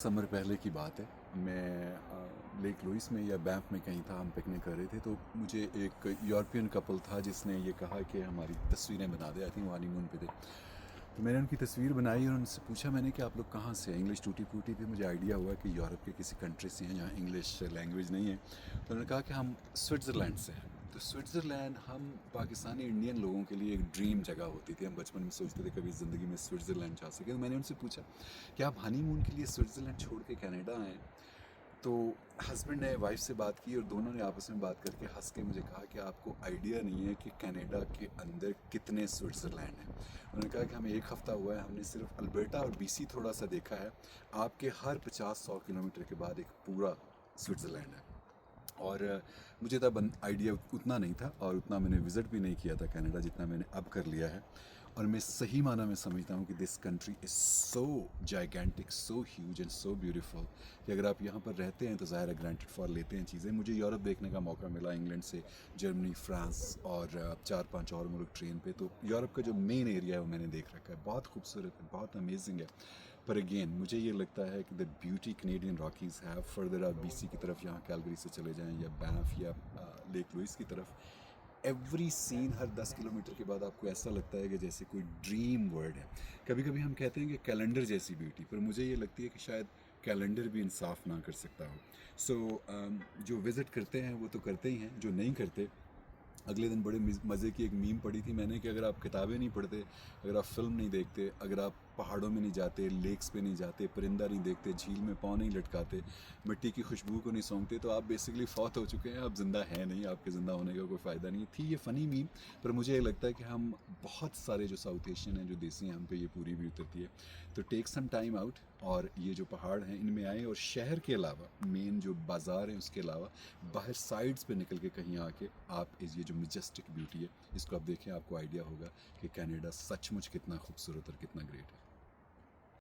Summer पहले की बात है। मैं लेक लुइस में या बैंफ में कहीं था, हम पिकनिक कर रहे थे। तो मुझे एक यूरोपियन कपल था जिसने ये कहा कि हमारी तस्वीरें बना दे। आई थिंक वो हनीमून पे थे। तो मैंने उनकी तस्वीर बनाई और उनसे पूछा मैंने कि आप लोग कहाँ से हैं। इंग्लिश टूटी फूटी थी, मुझे आइडिया हुआ कि यूरोप के किसी कंट्री से हैं जहाँ इंग्लिश लैंग्वेज नहीं है। तो उन्होंने कहा कि हम स्विट्ज़रलैंड से हैं। तो स्विट्ज़रलैंड हम पाकिस्तानी इंडियन लोगों के लिए एक ड्रीम जगह होती थी। हम बचपन में सोचते थे कभी ज़िंदगी में स्विट्ज़रलैंड जा सके। तो मैंने उनसे पूछा कि आप हनीमून के लिए स्विट्ज़रलैंड छोड़ के कनाडा आए। तो हस्बैंड ने वाइफ से बात की और दोनों ने आपस में बात करके हंस के मुझे कहा कि आपको आइडिया नहीं है कि कनाडा के अंदर कितने स्विट्ज़रलैंड हैं। उन्होंने कहा कि हमें एक हफ़्ता हुआ है, हमने सिर्फ अल्बर्टा और बीसी थोड़ा सा देखा है। आपके हर 50-100 किलोमीटर के बाद एक पूरा स्विट्ज़रलैंड है। और मुझे तब आइडिया उतना नहीं था और उतना मैंने विज़िट भी नहीं किया था कनाडा जितना मैंने अब कर लिया है। और मैं सही माना में समझता हूँ कि this country is so gigantic, so huge and so beautiful कि अगर आप यहाँ पर रहते हैं तो ज़ाहिर है ग्रांटेड फॉर लेते हैं चीज़ें। मुझे यूरोप देखने का मौका मिला, इंग्लैंड से जर्मनी, फ्रांस और 4-5 और मुल्क ट्रेन पे। तो यूरोप का जो मेन एरिया है वो मैंने देख रखा है। बहुत खूबसूरत है, बहुत अमेजिंग है। पर अगेन मुझे ये लगता है कि द ब्यूटी कैनेडियन रॉकीज़ है। फर्दर आप बीसी की तरफ, यहाँ कैलगरी से चले जाएं या बैंफ या लेक लुइस की तरफ, एवरी सीन हर 10 किलोमीटर के बाद आपको ऐसा लगता है कि जैसे कोई ड्रीम वर्ल्ड है। कभी कभी हम कहते हैं कि कैलेंडर जैसी ब्यूटी, पर मुझे ये लगती है कि शायद कैलेंडर भी इंसाफ ना कर सकता हो। जो विज़िट करते हैं वो तो करते ही हैं, जो नहीं करते, अगले दिन बड़े मज़े की एक मीम पढ़ी थी मैंने कि अगर आप किताबें नहीं पढ़ते, अगर आप फिल्म नहीं देखते, अगर आप पहाड़ों में नहीं जाते, लेक्स पे नहीं जाते, परिंदा नहीं देखते, झील में पाँव नहीं लटकाते, मिट्टी की खुशबू को नहीं सूंघते, तो आप बेसिकली फौत हो चुके हैं, आप ज़िंदा हैं नहीं, आपके ज़िंदा होने का कोई फ़ायदा नहीं थी। ये फ़नी मीम, पर मुझे ये लगता है कि हम बहुत सारे जो साउथ एशियन हैं, जो देसी हैं, हम पे ये पूरी भी उतरती है। तो टेक सम टाइम आउट और ये जो पहाड़ हैं इनमें आए, और शहर के अलावा मेन जो बाज़ार है उसके अलावा बाहर साइड्स पे निकल के कहीं आके आप इस ये जो मिजेस्टिक ब्यूटी है इसको आप देखें, आपको आइडिया होगा कि कनाडा सचमुच कितना खूबसूरत और कितना ग्रेट है।